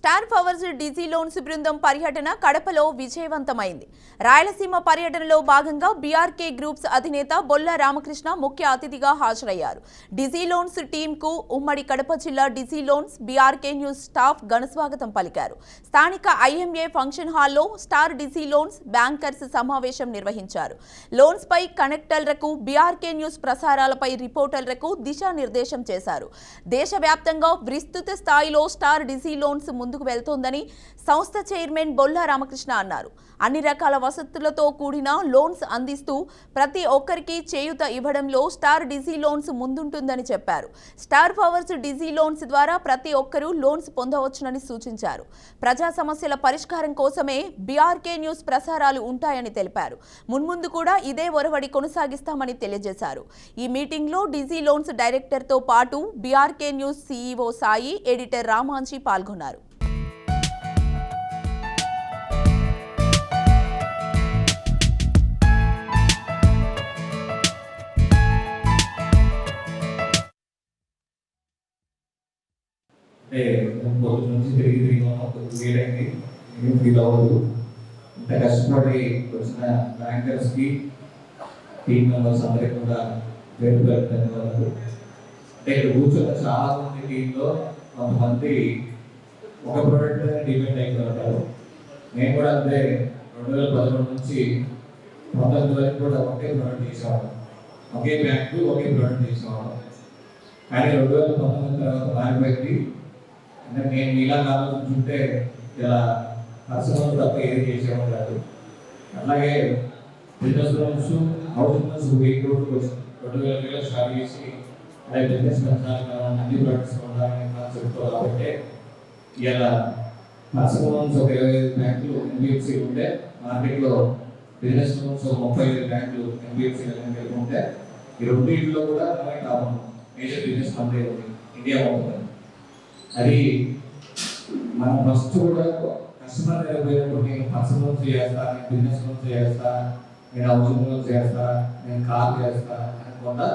Star powers Digi loans బృందం పర్యటన కడపలో విజయవంతమైంది. రాయలసీమ పర్యటనలో భాగంగా బీఆర్కే గ్రూప్స్ అధినేత బొల్ల రామకృష్ణ ముఖ్య అతిథిగా హాజరయ్యారు. డిజీ లోన్స్ టీంకు ఉమ్మడి కడప జిల్లా Digi loans BRK news staff ఘనస్వాగతం పలికారు. స్థానిక ఐఎంఏ ఫంక్షన్ హాల్లో స్టార్ డిజీ లోన్స్ బ్యాంకర్స్ సమావేశం నిర్వహించారు. లోన్స్ పై కనెక్టర్లకు, బీఆర్కే న్యూస్ ప్రసారాలపై రిపోర్టర్లకు దిశానిర్దేశం చేశారు. దేశవ్యాప్తంగా విస్తృత స్థాయిలో స్టార్ డిజీ లోన్స్ ముందుకు వెళ్తోందని సంస్థ చైర్మన్ బొల్ల రామకృష్ణ అన్నారు. అన్ని రకాల వసతులతో కూడిన లోన్స్ అందిస్తూ ప్రతి ఒక్కరికి చేయూత ఇవ్వడంలో స్టార్ డిజీ లోన్స్ ముందుంటుందని చెప్పారు. స్టార్ పవర్స్ డిజీ లోన్స్ ద్వారా ప్రతి ఒక్కరూ లోన్స్ పొందవచ్చునని సూచించారు. ప్రజా సమస్యల పరిష్కారం కోసమే బీఆర్కే న్యూస్ ప్రసారాలు ఉంటాయని తెలిపారు. మున్ముందు కూడా ఇదే ఒరవడి కొనసాగిస్తామని తెలియజేశారు. ఈ మీటింగ్లో డిజీ లోన్స్ డైరెక్టర్తో పాటు BRK news CEO Sai, editor Ramanji పాల్గొన్నారు. పొద్దు నుంచి తిరిగి వీలైంది ఏం ఫీల్ అవ్వదు. ఇంత కష్టపడి వచ్చిన బ్యాంకర్స్కి, టీమ్ మెంబర్స్ అందరికీ కూడా పేరు ధన్యవాదాలు. అంటే ఇక్కడ కూర్చున్న చాలా మంది టీంలో కొంతమంది ఒక ప్రోడక్ట్ డిపెండ్ అయిపోయి ఉంటారు. నేను కూడా అంతే 2011 నుంచి 19 వరకు కూడా ఒకే ప్రోడక్ట్ చేసేవాడు, ఒకే బ్యాంకు ఒకే ప్రోడక్ట్ చేసేవాడు. కానీ 2019 తర్వాత మారిపోయింది. అంటే నేను మీలాగా ఆలోచించుంటే ఇలా పర్సనల్ తప్ప ఏది చేసేవాడు కాదు. అట్లాగే బిజినెస్ లోన్స్, హౌసింగ్ లోన్స్ 1000 కోట్లు వచ్చింది. 2000 స్టార్ట్ చేసి అలాగే బిజినెస్ అన్ని ప్రొడక్ట్స్ ఉండాలని కాన్సెప్ట్తో కాబట్టి ఇలా పర్సనల్ లోన్స్ ఒక 25 బ్యాంకులు ఎన్బిఎఫ్సి ఉంటే, మార్కెట్లో బిజినెస్ లోన్స్ 35 బ్యాంకులు ఎన్బిఎఫ్సి ఉంటే, ఈ రెండింటిలో కూడా టాప్ మేజర్ బిజినెస్ కంపెనీ ఉంది ఇండియా మొత్తం. అది మనం ఫస్ట్ కూడా కస్టమర్ దగ్గర నేను పర్సనల్ లోన్స్ చేస్తా, నేను బిజినెస్ లోన్స్ చేస్తా, నేను హౌసింగ్ లోన్స్ చేస్తా, నేను కార్ చేస్తా అనుకుండా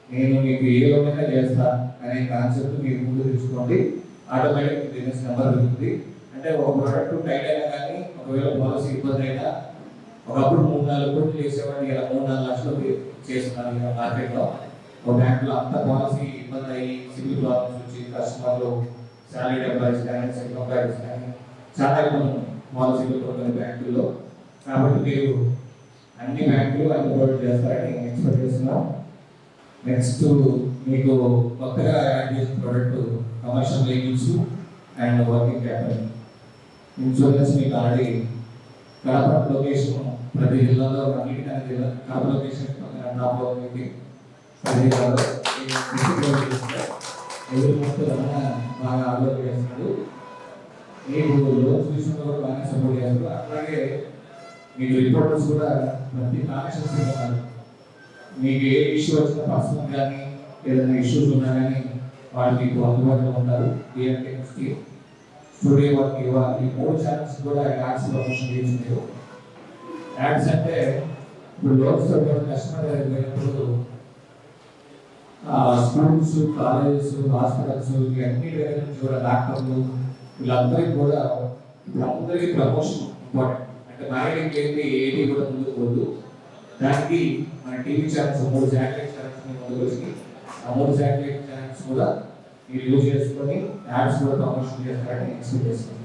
నేను మీకు ఏ లోన్ అయినా చేస్తా అనే కాన్సెప్ట్ మీరు ముందు తెచ్చుకోండి. ఆటోమేటిక్ బిజినెస్ నెంబర్ పెరుగుతుంది. అంటే ఒక ప్రోడక్ట్ టైట్ అయినా కానీ, ఒకవేళ పాలసీ ఇబ్బంది అయినా, ఒకప్పుడు 3-4 కోట్లు చేసేవాడిని ఇలా 3-4 లక్షలు చేస్తున్నారు మార్కెట్లో. ఒక బ్యాంకులో అంత పాలసీ ఇబ్బంది అయ్యి సివిల్ ప్రాబ్లమ్స్ వచ్చి కస్టమర్లు, శాలరీ ఎంప్లాయీస్ కానీ, సెకండ్ ఎంప్లాయీస్ కానీ చాలా ఇబ్బంది పాలసీలు కొన్ని బ్యాంకుల్లో. కాబట్టి మీరు అన్ని బ్యాంకులు అన్ని ప్రొవైడ్ చేస్తారని ఎక్స్పెక్ట్ చేస్తున్నాం. నెక్స్ట్ మీకు కొత్తగా యాడ్ చేసిన product commercial vehicles and working capital insurance. మీకు ఆల్రెడీ కడప లొకేషన్ ప్రతి జిల్లాలో అన్నిటికన్నా జిల్లా కడప లొకేషన్ టాప్లో ఉంది. ప్రతి జిల్లాలో ఎవరి మొత్తం బాగా ఆలోచన చేస్తున్నాడు. మీకు లోన్స్ విషయంలో కూడా బాగా సపోర్ట్ చేస్తారు. అట్లాగే మీకు రిపోర్టర్స్ కూడా ప్రతి కనెక్షన్స్ ఉన్నారు. మీకు ఏ ఇష్యూ వచ్చినా పర్సనల్ కానీ ఏదైనా ఇష్యూస్ ఉన్నా కానీ వాళ్ళు మీకు అందుబాటులో ఉంటారు. బీఆర్కే స్టూడియో వర్క్ ఇవ్వాలి. 3 ఛానల్స్ కూడా యాడ్స్ ప్రమోషన్ చేస్తున్నారు. యాడ్స్ అంటే ఇప్పుడు లోన్స్ కస్టమర్ దగ్గర పోయినప్పుడు స్కూల్స్, కాలేజెస్, హాస్పిటల్స్ ఇవన్నీ దగ్గర నుంచి కూడా డాక్టర్లు వీళ్ళందరికీ కూడా అందరికీ ప్రమోషన్ ఇంపార్టెంట్. అంటే మార్కెటింగ్ ఏంటి ఏది కూడా ముందుకు పోదు. దానికి మన టీవీ ఛానల్స్ 3 శాటిలైట్ ఛానల్స్ ముందుకు వచ్చి ఆ 3 శాటిలైట్ ఛానల్స్ కూడా మీరు యూజ్ చేసుకొని యాడ్స్ కూడా ప్రమోషన్ చేస్తారని ఎక్స్పెక్ట్ చేస్తున్నాం.